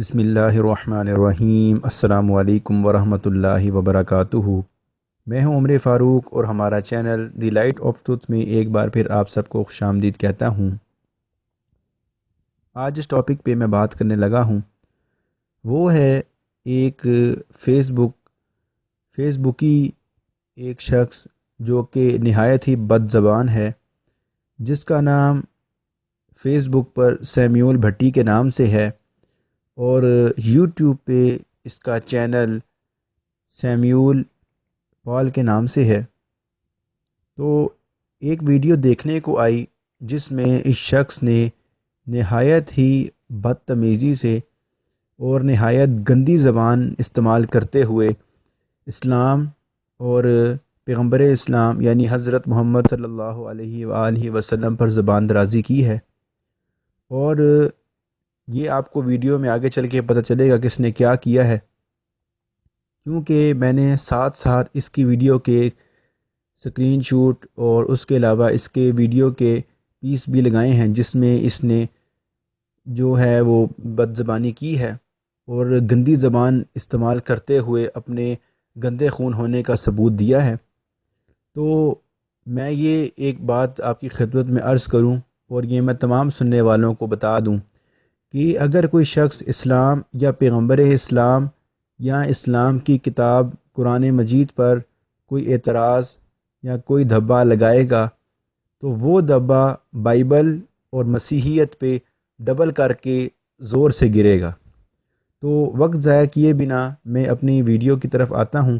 بسم اللہ الرحمن الرحیم۔ السلام علیکم ورحمۃ اللہ وبرکاتہ۔ میں ہوں عمر فاروق اور ہمارا channel the light of truth میں ایک بار پھر آپ سب کو خوش آمدید کہتا ہوں۔ آج جس ٹاپک پہ میں بات کرنے لگا ہوں وہ ہے ایک فیس بکی ایک شخص جو کہ نہایت ہی بد زبان ہے، جس کا نام فیس بک پر سیمیول بھٹی کے نام سے ہے، اور یوٹیوب پہ اس کا چینل سیمیول پال کے نام سے ہے۔ تو ایک ویڈیو دیکھنے کو آئی جس میں اس شخص نے نہایت ہی بدتمیزی سے اور نہایت گندی زبان استعمال کرتے ہوئے اسلام اور پیغمبر اسلام یعنی حضرت محمد صلی اللہ علیہ وآلہ وسلم پر زبان درازی کی ہے، اور یہ آپ کو ویڈیو میں آگے چل کے پتہ چلے گا کہ اس نے کیا کیا ہے، کیونکہ میں نے ساتھ ساتھ اس کی ویڈیو کے سکرین شوٹ اور اس کے علاوہ اس کے ویڈیو کے پیس بھی لگائے ہیں، جس میں اس نے جو ہے وہ بد زبانی کی ہے اور گندی زبان استعمال کرتے ہوئے اپنے گندے خون ہونے کا ثبوت دیا ہے۔ تو میں یہ ایک بات آپ کی خدمت میں عرض کروں اور یہ میں تمام سننے والوں کو بتا دوں کہ اگر کوئی شخص اسلام یا پیغمبر اسلام یا اسلام کی کتاب قرآن مجید پر کوئی اعتراض یا کوئی دھبا لگائے گا تو وہ دھبا بائبل اور مسیحیت پہ ڈبل کر کے زور سے گرے گا۔ تو وقت ضائع کیے بنا میں اپنی ویڈیو کی طرف آتا ہوں۔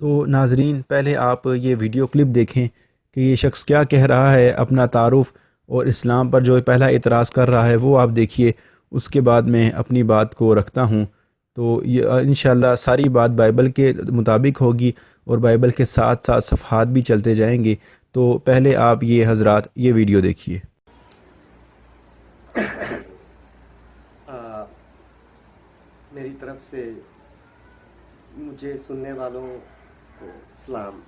تو ناظرین، پہلے آپ یہ ویڈیو کلپ دیکھیں کہ یہ شخص کیا کہہ رہا ہے، اپنا تعارف اور اسلام پر جو پہلا اعتراض کر رہا ہے وہ آپ دیکھیے، اس کے بعد میں اپنی بات کو رکھتا ہوں۔ تو یہ انشاءاللہ ساری بات بائبل کے مطابق ہوگی اور بائبل کے ساتھ ساتھ صفحات بھی چلتے جائیں گے۔ تو پہلے آپ یہ حضرات یہ ویڈیو دیکھیے۔ میری طرف سے مجھے سننے والوں کو سلام۔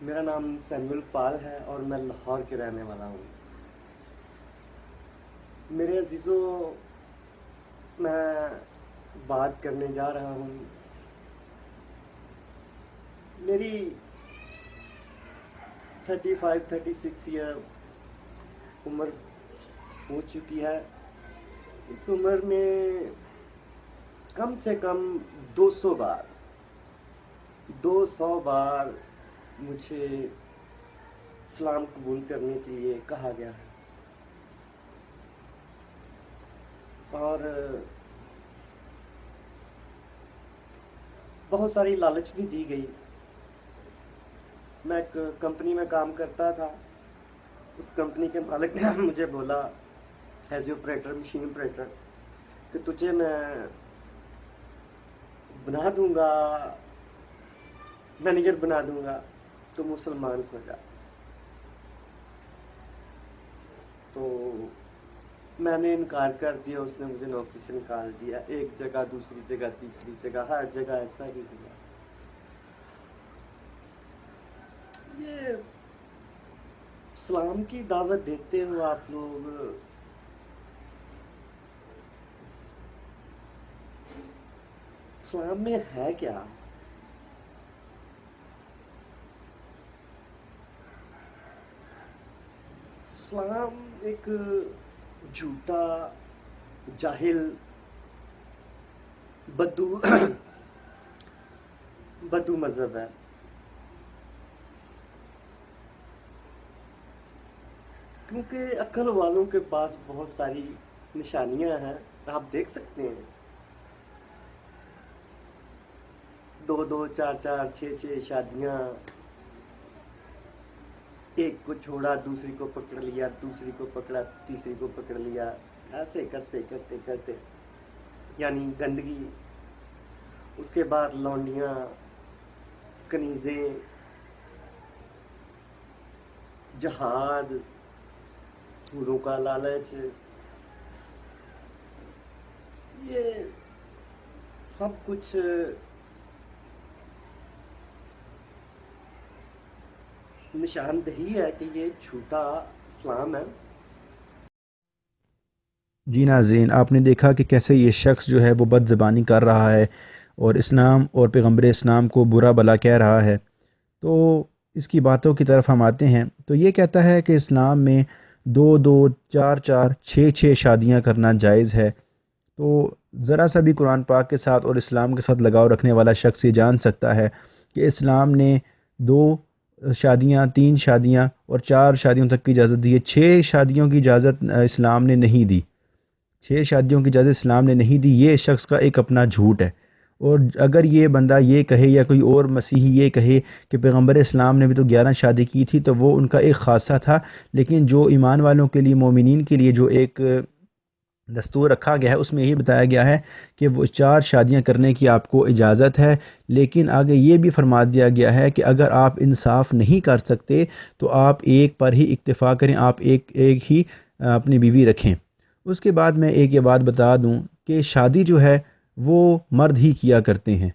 میرا نام سیمیول پال ہے اور میں لاہور کے رہنے والا ہوں۔ میرے عزیزوں، میں بات کرنے جا رہا ہوں میری 35-36 ایئر عمر ہو چکی ہے۔ اس عمر میں کم سے کم 200 بار مجھے اسلام قبول کرنے کے لیے کہا گیا ہے، اور بہت ساری لالچ بھی دی گئی۔ میں ایک کمپنی میں کام کرتا تھا، اس کمپنی کے مالک نے مجھے بولا as a operator, machine operator, کہ تجھے میں بنا دوں گا، مینیجر بنا دوں گا، تو مسلمان ہو جا۔ تو میں نے انکار کر دیا، اس نے مجھے نوکری سے نکال دیا۔ ایک جگہ، دوسری جگہ، تیسری جگہ، ہر جگہ ایسا ہی ہوا۔ یہ اسلام کی دعوت دیتے ہو آپ لوگ، اسلام میں ہے کیا؟ اسلام ایک جھوٹا، جاہل، بدو مذہب ہے۔ کیونکہ عقل والوں کے پاس بہت ساری نشانیاں ہیں، آپ دیکھ سکتے ہیں، 2 4 6 شادیاں، ایک کو چھوڑا، دوسری کو پکڑ لیا، دوسری کو پکڑا، تیسری کو پکڑ لیا، ایسے کرتے کرتے کرتے یعنی گندگی۔ اس کے بعد لونڈیاں، کنیزیں، جہاد، حوروں کا لالچ، یہ سب کچھ نشاندہی ہے کہ یہ جھوٹا اسلام ہے۔ جی ناظرین، آپ نے دیکھا کہ کیسے یہ شخص جو ہے وہ بد زبانی کر رہا ہے اور اسلام اور پیغمبر اسلام کو برا بھلا کہہ رہا ہے۔ تو اس کی باتوں کی طرف ہم آتے ہیں تو یہ کہتا ہے کہ اسلام میں 2 2 4 4 6 6 شادیاں کرنا جائز ہے۔ تو ذرا سا بھی قرآن پاک کے ساتھ اور اسلام کے ساتھ لگاؤ رکھنے والا شخص یہ جان سکتا ہے کہ اسلام نے 2 شادیاں، 3 شادیاں اور 4 شادیوں تک کی اجازت دی ہے، 6 شادیوں کی اجازت اسلام نے نہیں دی، 6 شادیوں کی اجازت اسلام نے نہیں دی۔ یہ اس شخص کا ایک اپنا جھوٹ ہے۔ اور اگر یہ بندہ یہ کہے یا کوئی اور مسیحی یہ کہے کہ پیغمبر اسلام نے بھی تو 11 شادی کی تھی، تو وہ ان کا ایک خاصہ تھا، لیکن جو ایمان والوں کے لیے، مومنین کے لیے جو ایک دستور رکھا گیا ہے اس میں یہی بتایا گیا ہے کہ وہ 4 شادیاں کرنے کی آپ کو اجازت ہے، لیکن آگے یہ بھی فرما دیا گیا ہے کہ اگر آپ انصاف نہیں کر سکتے تو آپ ایک پر ہی اکتفا کریں، آپ ایک ہی اپنی بیوی رکھیں۔ اس کے بعد میں ایک یہ بات بتا دوں کہ شادی جو ہے وہ مرد ہی کیا کرتے ہیں،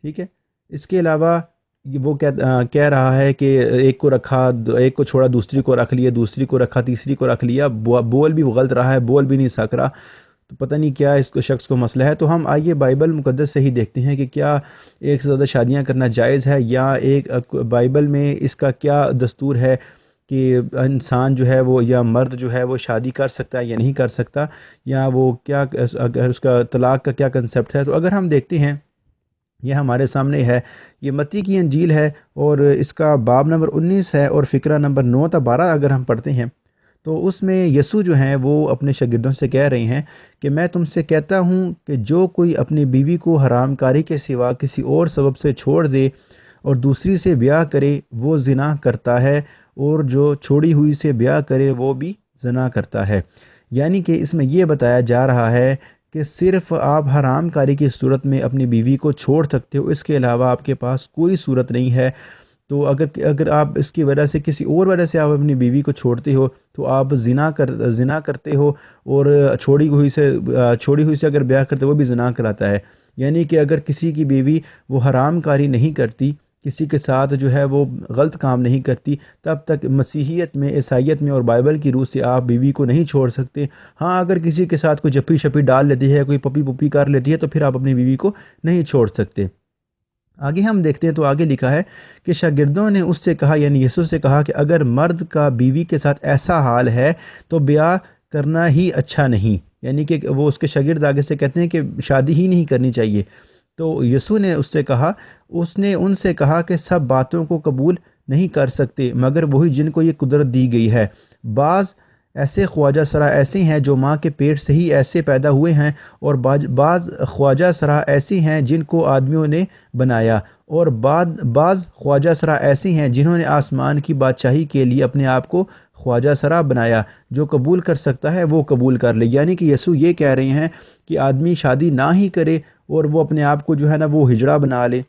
ٹھیک ہے۔ اس کے علاوہ وہ کہہ رہا ہے کہ ایک کو رکھا، ایک کو چھوڑا دوسری کو رکھ لیا، دوسری کو رکھا تیسری کو رکھ لیا، بول بھی غلط رہا ہے، بول بھی نہیں سک رہا، تو پتہ نہیں کیا اس کو شخص کو مسئلہ ہے۔ تو ہم آئیے بائبل مقدس سے ہی دیکھتے ہیں کہ کیا ایک سے زیادہ شادیاں کرنا جائز ہے، یا ایک بائبل میں اس کا کیا دستور ہے کہ انسان جو ہے وہ یا مرد جو ہے وہ شادی کر سکتا ہے یا نہیں کر سکتا، یا وہ کیا اگر اس کا طلاق کا کیا کنسیپٹ ہے۔ تو اگر ہم دیکھتے ہیں، یہ ہمارے سامنے ہے، یہ متی کی انجیل ہے اور اس کا باب نمبر 19 ہے اور فقرہ نمبر 9 تا 12 اگر ہم پڑھتے ہیں تو اس میں یسوع جو ہیں وہ اپنے شاگردوں سے کہہ رہے ہیں کہ میں تم سے کہتا ہوں کہ جو کوئی اپنی بیوی کو حرام کاری کے سوا کسی اور سبب سے چھوڑ دے اور دوسری سے بیاہ کرے وہ زنا کرتا ہے، اور جو چھوڑی ہوئی سے بیاہ کرے وہ بھی زنا کرتا ہے۔ یعنی کہ اس میں یہ بتایا جا رہا ہے کہ صرف آپ حرام کاری کی صورت میں اپنی بیوی کو چھوڑ سکتے ہو، اس کے علاوہ آپ کے پاس کوئی صورت نہیں ہے۔ تو اگر آپ اس کی وجہ سے کسی اور وجہ سے آپ اپنی بیوی کو چھوڑتے ہو تو آپ زنا کرتے ہو، اور چھوڑی ہوئی سے اگر بیاہ کرتے ہو وہ بھی زنا کراتا ہے۔ یعنی کہ اگر کسی کی بیوی وہ حرام کاری نہیں کرتی، کسی کے ساتھ جو ہے وہ غلط کام نہیں کرتی، تب تک مسیحیت میں، عیسائیت میں اور بائبل کی روح سے آپ بیوی کو نہیں چھوڑ سکتے۔ ہاں، اگر کسی کے ساتھ کوئی جپی شپی ڈال لیتی ہے، کوئی پپی پپی کر لیتی ہے، تو پھر آپ اپنی بیوی کو نہیں چھوڑ سکتے۔ آگے ہم دیکھتے ہیں تو آگے لکھا ہے کہ شاگردوں نے اس سے کہا، یعنی یسوع سے کہا کہ اگر مرد کا بیوی کے ساتھ ایسا حال ہے تو بیاہ کرنا ہی اچھا نہیں، یعنی کہ وہ اس کے شاگرد آگے سے کہتے ہیں کہ شادی ہی نہیں کرنی چاہیے۔ تو یسوع نے اس نے ان سے کہا کہ سب باتوں کو قبول نہیں کر سکتے مگر وہی جن کو یہ قدرت دی گئی ہے۔ بعض ایسے خواجہ سرا ایسے ہیں جو ماں کے پیٹ سے ہی ایسے پیدا ہوئے ہیں، اور بعض خواجہ سرا ایسے ہیں جن کو آدمیوں نے بنایا، اور بعض خواجہ سرا ایسے ہیں جنہوں نے آسمان کی بادشاہی کے لیے اپنے آپ کو خواجہ سرا بنایا۔ جو قبول کر سکتا ہے وہ قبول کر لے۔ یعنی کہ یسوع یہ کہہ رہے ہیں کہ آدمی شادی نہ ہی کرے اور وہ اپنے آپ کو جو ہے نا وہ ہجڑا بنا لے،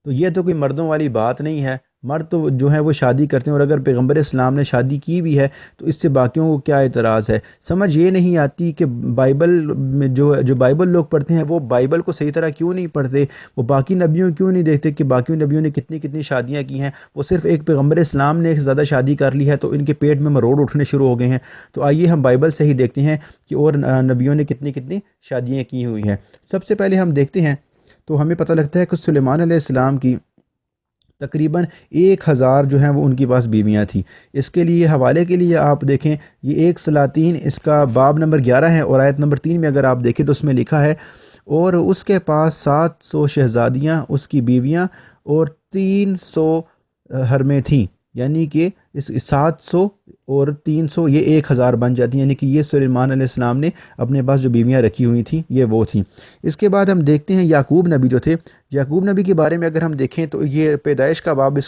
تو یہ تو کوئی مردوں والی بات نہیں ہے۔ مرد تو جو ہے وہ شادی کرتے ہیں، اور اگر پیغمبر اسلام نے شادی کی بھی ہے تو اس سے باقیوں کو کیا اعتراض ہے؟ سمجھ یہ نہیں آتی کہ بائبل میں جو بائبل لوگ پڑھتے ہیں وہ بائبل کو صحیح طرح کیوں نہیں پڑھتے، وہ باقی نبیوں کیوں نہیں دیکھتے کہ باقی نبیوں نے کتنی شادیاں کی ہیں۔ وہ صرف ایک پیغمبر اسلام نے ایک سے زیادہ شادی کر لی ہے تو ان کے پیٹ میں مروڑ اٹھنے شروع ہو گئے ہیں۔ تو آئیے ہم بائبل سے ہی دیکھتے ہیں کہ اور نبیوں نے کتنی شادیاں کی ہوئی ہیں۔ سب سے پہلے ہم دیکھتے ہیں تو ہمیں پتہ لگتا ہے کہ سلیمان علیہ السلام کی تقریباً 1000 جو ہیں وہ ان کے پاس بیویاں تھیں۔ اس کے لیے حوالے کے لیے آپ دیکھیں، یہ 1 سلاطین اس کا باب نمبر 11 ہے اور آیت نمبر 3 میں اگر آپ دیکھیں تو اس میں لکھا ہے، اور اس کے پاس 700 شہزادیاں اس کی بیویاں اور 300 حرمیں تھیں۔ یعنی کہ اس 700 اور 300 یہ 1000 بن جاتی ہیں، یعنی کہ یہ سلیمان علیہ السلام نے اپنے پاس جو بیویاں رکھی ہوئی تھیں یہ وہ تھیں۔ اس کے بعد ہم دیکھتے ہیں یعقوب نبی جو تھے، یعقوب نبی کے بارے میں اگر ہم دیکھیں تو یہ پیدائش کا باب،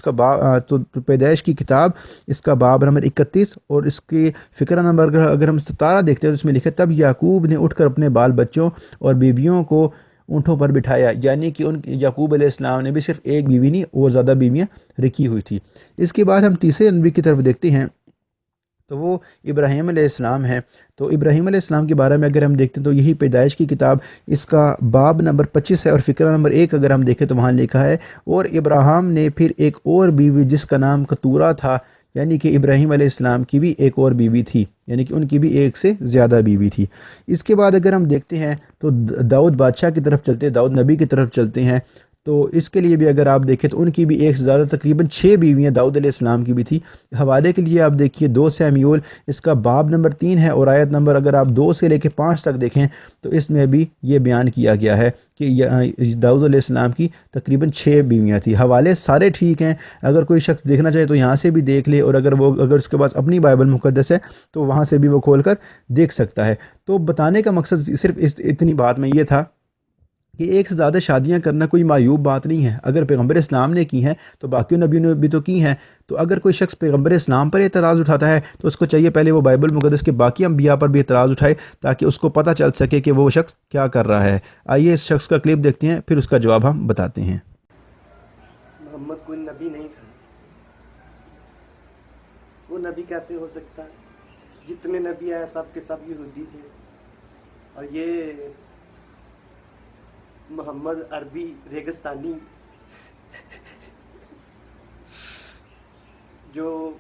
تو پیدائش کی کتاب اس کا باب نمبر 31 اور اس کے فقرہ نمبر اگر ہم 17 دیکھتے ہیں تو اس میں لکھا، تب یعقوب نے اٹھ کر اپنے بال بچوں اور بیویوں کو اونٹوں پر بٹھایا۔ یعنی کہ یعقوب علیہ السلام نے بھی صرف ایک بیوی نہیں اور زیادہ بیویاں رکھی ہوئی تھی۔ اس کے بعد ہم تیسرے نبی کی طرف دیکھتے ہیں تو وہ ابراہیم علیہ السلام ہیں۔ تو ابراہیم علیہ السلام کے بارے میں اگر ہم دیکھتے ہیں تو یہی پیدائش کی کتاب اس کا باب نمبر 25 ہے اور فقرہ نمبر 1 اگر ہم دیکھیں تو وہاں لکھا ہے، اور ابراہیم نے پھر ایک اور بیوی جس کا نام کتورہ تھا یعنی کہ ابراہیم علیہ السلام کی بھی ایک اور بیوی تھی، یعنی کہ ان کی بھی ایک سے زیادہ بیوی تھی۔ اس کے بعد اگر ہم دیکھتے ہیں تو داؤد بادشاہ کی طرف چلتے ہیں، داؤد نبی کی طرف چلتے ہیں، تو اس کے لیے بھی اگر آپ دیکھیں تو ان کی بھی ایک سے زیادہ تقریباً 6 بیویاں داؤد علیہ السلام کی بھی تھی۔ حوالے کے لیے آپ دیکھیے 2 سیموئیل، اس کا باب نمبر 3 ہے، اور آیت نمبر اگر آپ 2 سے لے کے 5 تک دیکھیں تو اس میں بھی یہ بیان کیا گیا ہے کہ داؤد علیہ السلام کی تقریباً 6 بیویاں تھیں۔ حوالے سارے ٹھیک ہیں، اگر کوئی شخص دیکھنا چاہے تو یہاں سے بھی دیکھ لے، اور اگر اس کے پاس اپنی بائبل مقدس ہے تو وہاں سے بھی وہ کھول کر دیکھ سکتا ہے۔ تو بتانے کا مقصد صرف اتنی بات میں یہ تھا کہ ایک سے زیادہ شادیاں کرنا کوئی معیوب بات نہیں ہے۔ اگر پیغمبر اسلام نے کی ہیں تو باقی نبیوں نے بھی تو کی ہیں۔ تو اگر کوئی شخص پیغمبر اسلام پر اعتراض اٹھاتا ہے تو اس کو چاہیے پہلے وہ بائبل مقدس کے باقی انبیاء پر بھی اعتراض اٹھائے، تاکہ اس کو پتہ چل سکے کہ وہ شخص کیا کر رہا ہے۔ آئیے اس شخص کا کلپ دیکھتے ہیں، پھر اس کا جواب ہم بتاتے ہیں۔ محمد کوئی نبی نہیں تھا، وہ نبی کیسے ہو سکتا ہے؟ جتنے نبی آئے سب کے سب یہودی تھے، اور یہ محمد عربی ریگستانی جو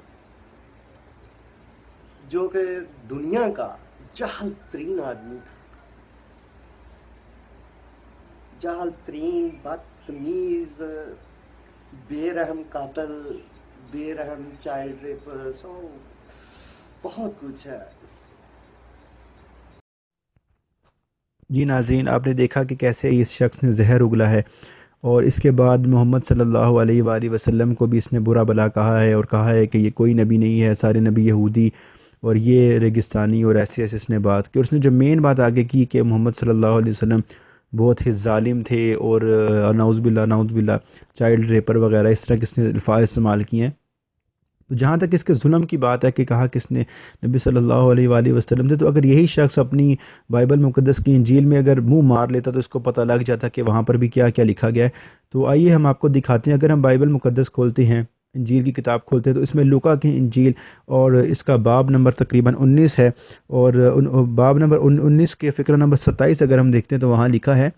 کہ دنیا کا جاہل ترین آدمی تھا، جاہل ترین، بدتمیز، بے رحم قاتل، بے رحم چائلڈ ریپر، بہت کچھ ہے۔ جی ناظرین، آپ نے دیکھا کہ کیسے اس شخص نے زہر اگلا ہے، اور اس کے بعد محمد صلی اللہ علیہ وآلہ وسلم کو بھی اس نے برا بلا کہا ہے، اور کہا ہے کہ یہ کوئی نبی نہیں ہے، سارے نبی یہودی اور یہ ریگستانی، اور ایسے ایسے اس نے بات کی۔ اور اس نے جو مین بات آگے کی کہ محمد صلی اللہ علیہ وسلم بہت ہی ظالم تھے، اور نعوذ باللہ چائلڈ ریپر وغیرہ اس طرح کس نے الفاظ استعمال کیے ہیں۔ تو جہاں تک اس کے ظلم کی بات ہے کہ کہا کس نے، نبی صلی اللہ علیہ وآلہ وسلم تھے، تو اگر یہی شخص اپنی بائبل مقدس کی انجیل میں اگر منہ مار لیتا تو اس کو پتہ لگ جاتا کہ وہاں پر بھی کیا کیا لکھا گیا ہے۔ تو آئیے ہم آپ کو دکھاتے ہیں۔ اگر ہم بائبل مقدس کھولتے ہیں، انجیل کی کتاب کھولتے ہیں، تو اس میں لوکا کی انجیل اور اس کا باب نمبر تقریباً 19 ہے، اور باب نمبر 19 کے فقرہ نمبر 27 اگر ہم دیکھتے ہیں تو وہاں لکھا ہے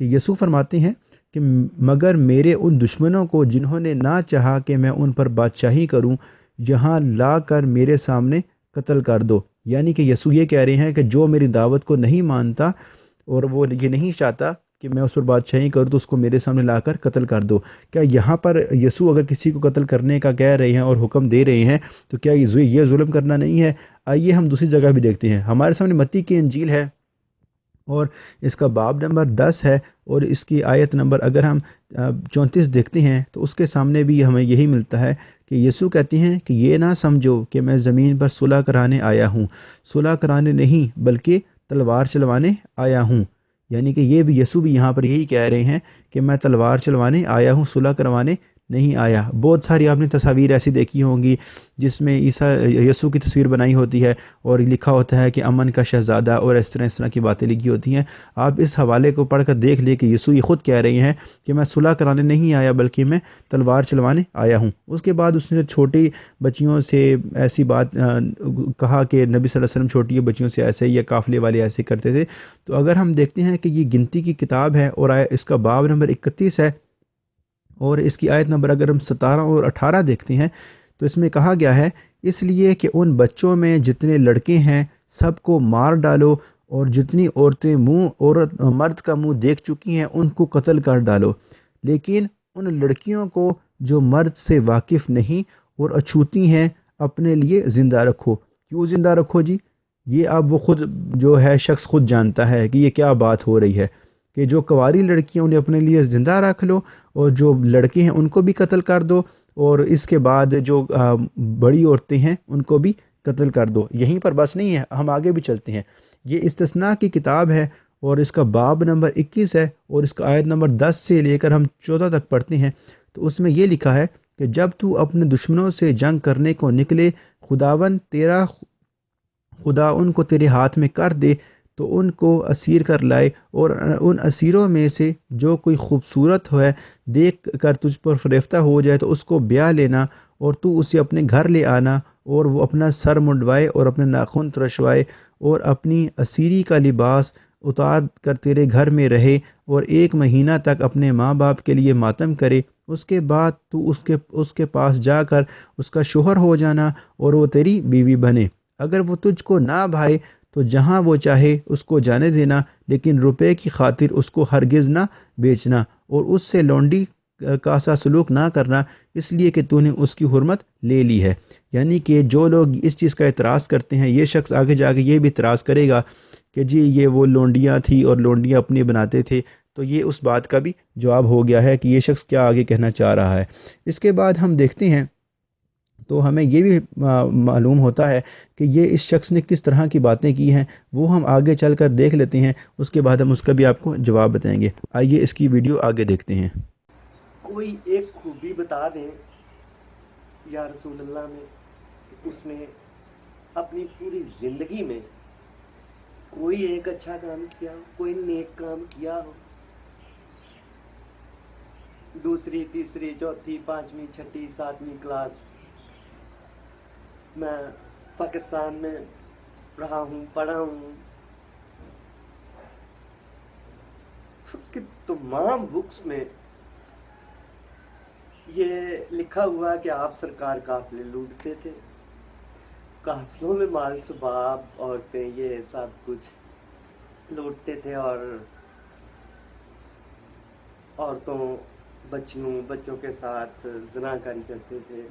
کہ یسوع فرماتے ہیں کہ مگر میرے ان دشمنوں کو جنہوں نے نہ چاہا کہ میں ان پر بادشاہی کروں، یہاں لا کر میرے سامنے قتل کر دو۔ یعنی کہ یسوع یہ کہہ رہے ہیں کہ جو میری دعوت کو نہیں مانتا اور وہ یہ نہیں چاہتا کہ میں اس پر بادشاہی کروں، تو اس کو میرے سامنے لا کر قتل کر دو۔ کیا یہاں پر یسوع اگر کسی کو قتل کرنے کا کہہ رہے ہیں اور حکم دے رہے ہیں تو کیا یہ ظلم کرنا نہیں ہے؟ آئیے ہم دوسری جگہ بھی دیکھتے ہیں۔ ہمارے سامنے متی کی انجیل ہے، اور اس کا باب نمبر 10 ہے، اور اس کی آیت نمبر اگر ہم 34 دیکھتے ہیں تو اس کے سامنے بھی ہمیں یہی ملتا ہے کہ یسوع کہتے ہیں کہ یہ نہ سمجھو کہ میں زمین پر صلح کرانے آیا ہوں، صلح کرانے نہیں بلکہ تلوار چلوانے آیا ہوں۔ یعنی کہ یہ بھی یسوع بھی یہاں پر یہی کہہ رہے ہیں کہ میں تلوار چلوانے آیا ہوں، صلح کروانے نہیں آیا۔ بہت ساری آپ نے تصاویر ایسی دیکھی ہوں گی جس میں یسوع کی تصویر بنائی ہوتی ہے اور لکھا ہوتا ہے کہ امن کا شہزادہ، اور اس طرح کی باتیں لکھی ہوتی ہیں۔ آپ اس حوالے کو پڑھ کر دیکھ لیں کہ یسوع یہ خود کہہ رہے ہیں کہ میں صلح کرانے نہیں آیا بلکہ میں تلوار چلوانے آیا ہوں۔ اس کے بعد اس نے چھوٹی بچیوں سے ایسی بات کہا کہ نبی صلی اللہ علیہ وسلم چھوٹی بچیوں سے ایسے یا قافلے والے ایسے کرتے تھے۔ تو اگر ہم دیکھتے ہیں کہ یہ گنتی کی کتاب ہے، اور اس کا باب نمبر 31 ہے، اور اس کی آیت نمبر اگر ہم 17 اور 18 دیکھتے ہیں تو اس میں کہا گیا ہے، اس لیے کہ ان بچوں میں جتنے لڑکے ہیں سب کو مار ڈالو، اور جتنی عورتیں مرد کا منہ دیکھ چکی ہیں ان کو قتل کر ڈالو، لیکن ان لڑکیوں کو جو مرد سے واقف نہیں اور اچھوتی ہیں اپنے لیے زندہ رکھو۔ کیوں زندہ رکھو جی؟ یہ اب وہ خود جو ہے شخص خود جانتا ہے کہ یہ کیا بات ہو رہی ہے، کہ جو کنواری لڑکیاں انہیں اپنے لیے زندہ رکھ لو، اور جو لڑکے ہیں ان کو بھی قتل کر دو، اور اس کے بعد جو بڑی عورتیں ہیں ان کو بھی قتل کر دو۔ یہیں پر بس نہیں ہے، ہم آگے بھی چلتے ہیں۔ یہ استثناء کی کتاب ہے، اور اس کا باب نمبر 21 ہے، اور اس کا آیت نمبر 10 سے لے کر ہم 14 تک پڑھتے ہیں۔ تو اس میں یہ لکھا ہے کہ جب تو اپنے دشمنوں سے جنگ کرنے کو نکلے، خدا ان کو تیرے ہاتھ میں کر دے، تو ان کو اسیر کر لائے، اور ان اسیروں میں سے جو کوئی خوبصورت ہے دیکھ کر تجھ پر فریفتہ ہو جائے تو اس کو بیاہ لینا، اور تو اسے اپنے گھر لے آنا، اور وہ اپنا سر منڈوائے اور اپنے ناخن ترشوائے، اور اپنی اسیری کا لباس اتار کر تیرے گھر میں رہے، اور 1 مہینہ تک اپنے ماں باپ کے لیے ماتم کرے، اس کے بعد تو اس کے پاس جا کر اس کا شوہر ہو جانا اور وہ تیری بیوی بنے۔ اگر وہ تجھ کو نہ بھائے تو جہاں وہ چاہے اس کو جانے دینا، لیکن روپے کی خاطر اس کو ہرگز نہ بیچنا اور اس سے لونڈی کا سا سلوک نہ کرنا، اس لیے کہ تو نے اس کی حرمت لے لی ہے۔ یعنی کہ جو لوگ اس چیز کا اعتراض کرتے ہیں، یہ شخص آگے جا کے یہ بھی اعتراض کرے گا کہ جی یہ وہ لونڈیاں تھی اور لونڈیاں اپنی بناتے تھے، تو یہ اس بات کا بھی جواب ہو گیا ہے کہ یہ شخص کیا آگے کہنا چاہ رہا ہے۔ اس کے بعد ہم دیکھتے ہیں تو ہمیں یہ بھی معلوم ہوتا ہے کہ یہ اس شخص نے کس طرح کی باتیں کی ہیں، وہ ہم آگے چل کر دیکھ لیتے ہیں، اس کے بعد ہم اس کا بھی آپ کو جواب بتائیں گے۔ آئیے اس کی ویڈیو آگے دیکھتے ہیں۔ کوئی ایک خوبی بتا دیں یا رسول اللہ میں کہ اس نے اپنی پوری زندگی میں کوئی ایک اچھا کام کیا ہو، کوئی نیک کام کیا ہو، دوسری تیسری چوتھی پانچویں چھٹی ساتویں کلاس میں پاکستان میں رہا ہوں، پڑھا ہوں، سب کی تمام بکس میں یہ لکھا ہوا کہ آپ سرکار قافلے لوٹتے تھے، قافلوں میں مال سباب عورتیں یہ سب کچھ لوٹتے تھے اور عورتوں بچوں کے ساتھ زنا کاری کرتے تھے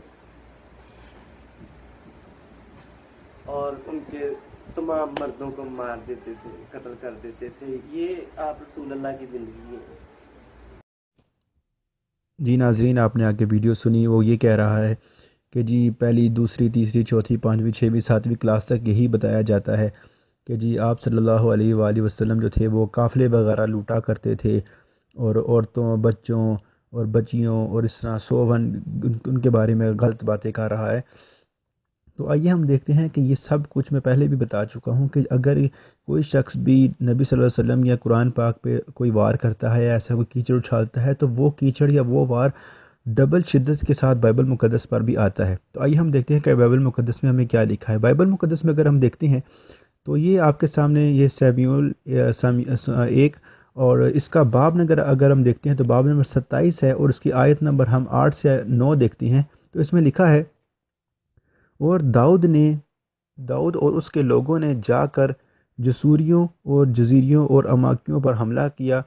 اور ان کے تمام مردوں کو مار دیتے تھے، قتل کر دیتے تھے۔ یہ آپ رسول اللہ کی زندگی ہے۔ جی ناظرین، آپ نے آگے ویڈیو سنی، وہ یہ کہہ رہا ہے کہ جی پہلی دوسری تیسری چوتھی پانچویں چھویں ساتویں کلاس تک یہی بتایا جاتا ہے کہ جی آپ صلی اللہ علیہ وآلہ وسلم جو تھے وہ قافلے وغیرہ لوٹا کرتے تھے اور عورتوں بچوں اور بچیوں اور اس طرح سوون ان کے بارے میں غلط باتیں کر رہا ہے۔ تو آئیے ہم دیکھتے ہیں کہ یہ سب کچھ میں پہلے بھی بتا چکا ہوں کہ اگر کوئی شخص بھی نبی صلی اللہ علیہ وسلم یا قرآن پاک پہ کوئی وار کرتا ہے یا ایسا کوئی کیچڑ اچھالتا ہے تو وہ کیچڑ یا وہ وار ڈبل شدت کے ساتھ بائبل مقدس پر بھی آتا ہے۔ تو آئیے ہم دیکھتے ہیں کہ بائبل مقدس میں ہمیں کیا لکھا ہے۔ بائبل مقدس میں اگر ہم دیکھتے ہیں تو یہ آپ کے سامنے یہ سیمیول 1 اور اس کا باب اگر ہم دیکھتے ہیں تو باب نمبر 27 ہے اور اس کی آیت نمبر ہم 8 سے 9 دیکھتے ہیں تو اس میں لکھا ہے، اور داؤد اور اس کے لوگوں نے جا کر جسوریوں اور جزیریوں اور اماکیوں پر حملہ کیا،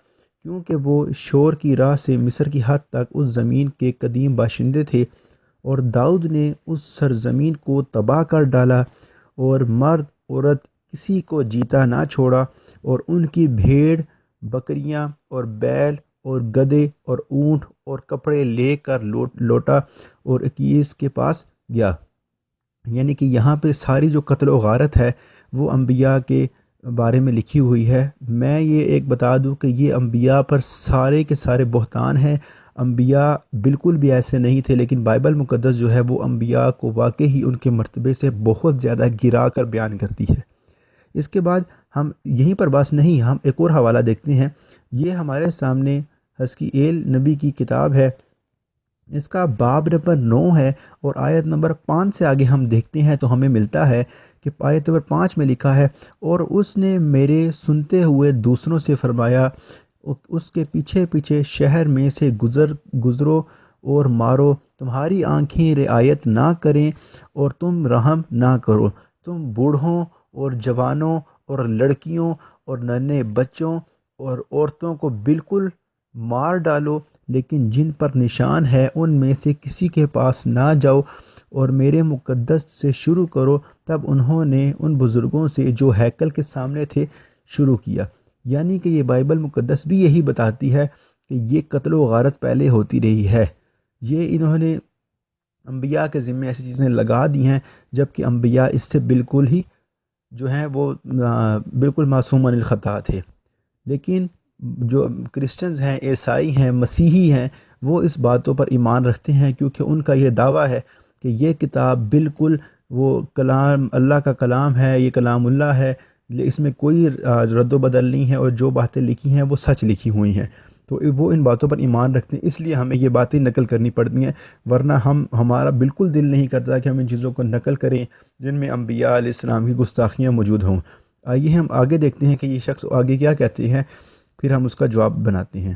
کیونکہ وہ شور کی راہ سے مصر کی حد تک اس زمین کے قدیم باشندے تھے، اور داؤد نے اس سرزمین کو تباہ کر ڈالا اور مرد عورت کسی کو جیتا نہ چھوڑا، اور ان کی بھیڑ بکریاں اور بیل اور گدھے اور اونٹ اور کپڑے لے کر لوٹا اور اکیس کے پاس گیا۔ یعنی کہ یہاں پہ ساری جو قتل و غارت ہے وہ انبیاء کے بارے میں لکھی ہوئی ہے۔ میں یہ ایک بتا دوں کہ یہ انبیاء پر سارے کے سارے بہتان ہیں، انبیاء بالکل بھی ایسے نہیں تھے، لیکن بائبل مقدس جو ہے وہ انبیاء کو واقعی ان کے مرتبے سے بہت زیادہ گرا کر بیان کرتی ہے۔ اس کے بعد ہم یہیں پر بس نہیں، ہم ایک اور حوالہ دیکھتے ہیں۔ یہ ہمارے سامنے حزقییل نبی کی کتاب ہے، اس کا باب نمبر 9 ہے اور آیت نمبر 5 سے آگے ہم دیکھتے ہیں تو ہمیں ملتا ہے کہ آیت نمبر 5 میں لکھا ہے، اور اس نے میرے سنتے ہوئے دوسروں سے فرمایا، اس کے پیچھے پیچھے شہر میں سے گزرو اور مارو، تمہاری آنکھیں رعایت نہ کریں اور تم رحم نہ کرو، تم بوڑھوں اور جوانوں اور لڑکیوں اور ننھے بچوں اور عورتوں کو بالکل مار ڈالو، لیکن جن پر نشان ہے ان میں سے کسی کے پاس نہ جاؤ، اور میرے مقدس سے شروع کرو۔ تب انہوں نے ان بزرگوں سے جو ہیکل کے سامنے تھے شروع کیا۔ یعنی کہ یہ بائبل مقدس بھی یہی بتاتی ہے کہ یہ قتل و غارت پہلے ہوتی رہی ہے، یہ انہوں نے انبیاء کے ذمے ایسی چیزیں لگا دی ہیں، جبکہ انبیاء اس سے بالکل ہی جو ہیں وہ بالکل معصوم عن الخطا تھے۔ لیکن جو کرسچنز ہیں، عیسائی ہیں، مسیحی ہیں، وہ اس باتوں پر ایمان رکھتے ہیں، کیونکہ ان کا یہ دعویٰ ہے کہ یہ کتاب بالکل وہ کلام اللہ کا کلام ہے، یہ کلام اللہ ہے، اس میں کوئی رد و بدل نہیں ہے، اور جو باتیں لکھی ہیں وہ سچ لکھی ہوئی ہیں۔ تو وہ ان باتوں پر ایمان رکھتے ہیں، اس لیے ہمیں یہ باتیں نقل کرنی پڑتی ہیں، ورنہ ہمارا بالکل دل نہیں کرتا کہ ہم ان چیزوں کو نقل کریں جن میں انبیاء علیہ السلام کی گستاخیاں موجود ہوں۔ آئیے ہم آگے دیکھتے ہیں کہ یہ شخص آگے کیا کہتے ہیں، پھر ہم اس کا جواب بناتے ہیں۔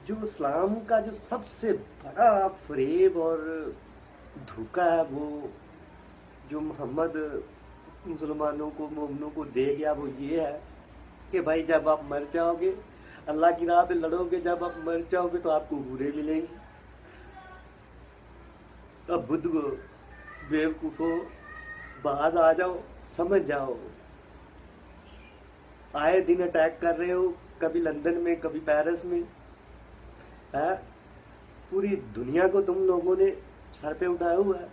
جو اسلام کا جو سب سے بڑا فریب اور دھوکہ ہے، وہ جو محمد مسلمانوں کو مومنوں کو دے گیا، وہ یہ ہے کہ بھائی جب آپ مر جاؤ گے، اللہ کی راہ پہ لڑو گے، جب آپ مر جاؤ گے تو آپ کو حوریں ملیں گی۔ اب بدھ کو بیوقوفو باز آ جاؤ، سمجھ جاؤ۔ آئے دن اٹیک کر رہے ہو، کبھی لندن میں، کبھی پیرس میں، پوری دنیا کو تم لوگوں نے سر پہ اٹھایا ہوا ہے۔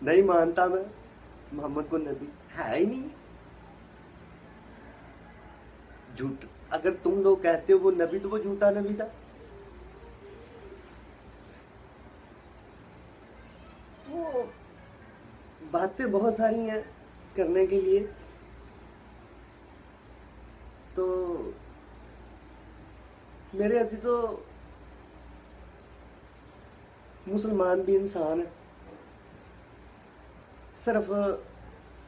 نہیں مانتا میں محمد کو نبی، ہے ہی نہیں، جھوٹ۔ اگر تم لوگ کہتے ہو وہ نبی تو وہ جھوٹا نبی تھا۔ وہ باتیں بہت ساری ہیں کرنے کے لیے، تو میرے عزیز تو مسلمان بھی انسان ہے، صرف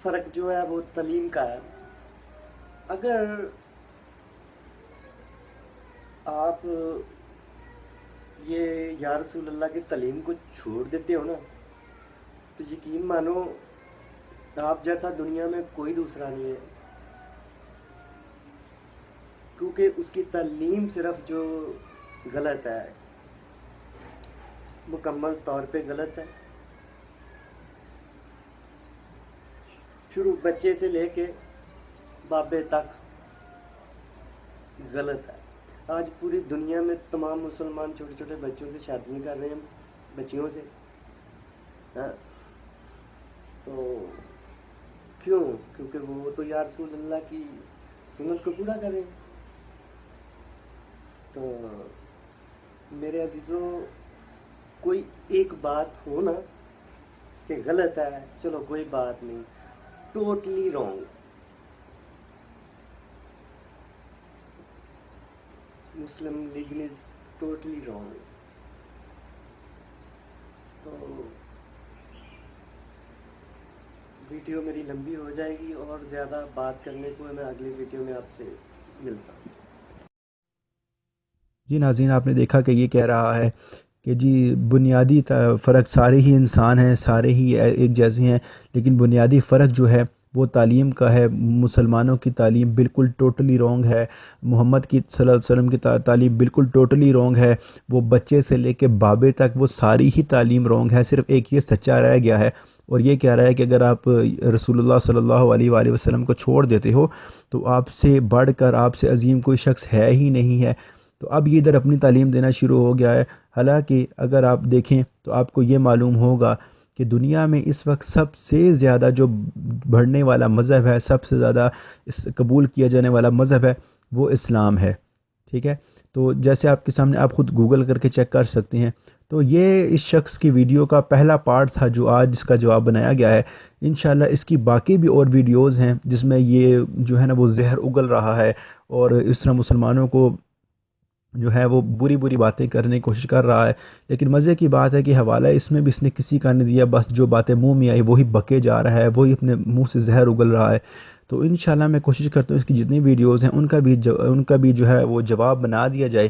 فرق جو ہے وہ تعلیم کا ہے۔ اگر آپ یہ یا رسول اللہ کی تعلیم کو چھوڑ دیتے ہو نا، تو یقین مانو آپ جیسا دنیا میں کوئی دوسرا نہیں ہے، کیونکہ اس کی تعلیم صرف جو غلط ہے، مکمل طور پہ غلط ہے، شروع بچے سے لے کے بابے تک غلط ہے۔ آج پوری دنیا میں تمام مسلمان چھوٹے چھوٹے بچوں سے شادیاں کر رہے ہیں، بچیوں سے، تو کیوں؟ کیونکہ وہ تو یا رسول اللہ کی سنت کو پورا کریں۔ تو میرے عزیزوں، کوئی ایک بات ہو نا کہ غلط ہے، چلو کوئی بات نہیں، totally wrong, Muslim religion is totally wrong. تو ویڈیو میری لمبی ہو جائے گی، اور زیادہ بات کرنے کو میں اگلی ویڈیو میں آپ سے ملتا ہوں۔ جی ناظرین، آپ نے دیکھا کہ یہ کہہ رہا ہے کہ جی بنیادی فرق، سارے ہی انسان ہیں، سارے ہی ایک جیسے ہیں، لیکن بنیادی فرق جو ہے وہ تعلیم کا ہے۔ مسلمانوں کی تعلیم بالکل ٹوٹلی رونگ ہے، محمد کی صلی اللہ علیہ وسلم کی تعلیم بالکل ٹوٹلی رونگ ہے، وہ بچے سے لے کے بابے تک وہ ساری ہی تعلیم رونگ ہے۔ صرف ایک یہ سچا رہ گیا ہے، اور یہ کہہ رہا ہے کہ اگر آپ رسول اللہ صلی اللہ علیہ وآلہ وسلم کو چھوڑ دیتے ہو تو آپ سے بڑھ کر، آپ سے عظیم کوئی شخص ہے ہی نہیں ہے۔ تو اب یہ ادھر اپنی تعلیم دینا شروع ہو گیا ہے، حالانکہ اگر آپ دیکھیں تو آپ کو یہ معلوم ہوگا کہ دنیا میں اس وقت سب سے زیادہ جو بڑھنے والا مذہب ہے، سب سے زیادہ قبول کیا جانے والا مذہب ہے، وہ اسلام ہے، ٹھیک ہے؟ تو جیسے آپ کے سامنے، آپ خود گوگل کر کے چیک کر سکتے ہیں۔ تو یہ اس شخص کی ویڈیو کا پہلا پارٹ تھا جو آج اس کا جواب بنایا گیا ہے۔ انشاءاللہ اس کی باقی بھی اور ویڈیوز ہیں جس میں یہ جو ہے نا وہ زہر اگل رہا ہے، اور اس طرح مسلمانوں کو جو ہے وہ بری بری باتیں کرنے کی کوشش کر رہا ہے۔ لیکن مزے کی بات ہے کہ حوالہ اس میں بھی اس نے کسی کا نہیں دیا، بس جو باتیں منہ میں آئی وہی بکے جا رہا ہے، وہی اپنے منہ سے زہر اگل رہا ہے۔ تو انشاءاللہ میں کوشش کرتا ہوں اس کی جتنی ویڈیوز ہیں ان کا بھی جو ہے وہ جواب بنا دیا جائے،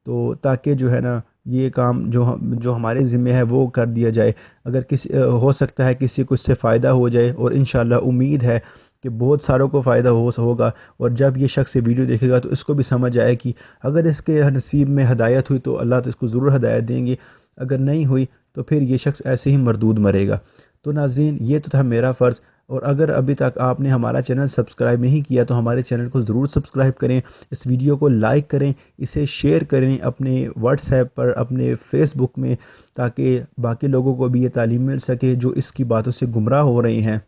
تو تاکہ جو ہے نا یہ کام جو ہمارے ذمہ ہے وہ کر دیا جائے۔ اگر کسی ہو سکتا ہے کسی کو اس سے فائدہ ہو جائے، اور انشاءاللہ امید ہے کہ بہت ساروں کو فائدہ ہوگا، اور جب یہ شخص یہ ویڈیو دیکھے گا تو اس کو بھی سمجھ آئے کہ اگر اس کے نصیب میں ہدایت ہوئی تو اللہ تو اس کو ضرور ہدایت دیں گے، اگر نہیں ہوئی تو پھر یہ شخص ایسے ہی مردود مرے گا۔ تو ناظرین، یہ تو تھا میرا فرض، اور اگر ابھی تک آپ نے ہمارا چینل سبسکرائب نہیں کیا تو ہمارے چینل کو ضرور سبسکرائب کریں، اس ویڈیو کو لائک کریں، اسے شیئر کریں اپنے واٹس ایپ پر، اپنے فیس بک میں، تاکہ باقی لوگوں کو بھی یہ تعلیم مل سکے جو اس کی باتوں سے گمراہ ہو رہے ہیں۔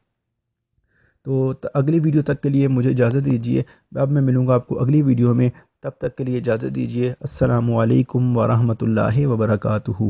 تو اگلی ویڈیو تک کے لیے مجھے اجازت دیجیے، اب میں ملوں گا آپ کو اگلی ویڈیو میں، تب تک کے لیے اجازت دیجیے۔ السلام علیکم ورحمۃ اللہ وبرکاتہ۔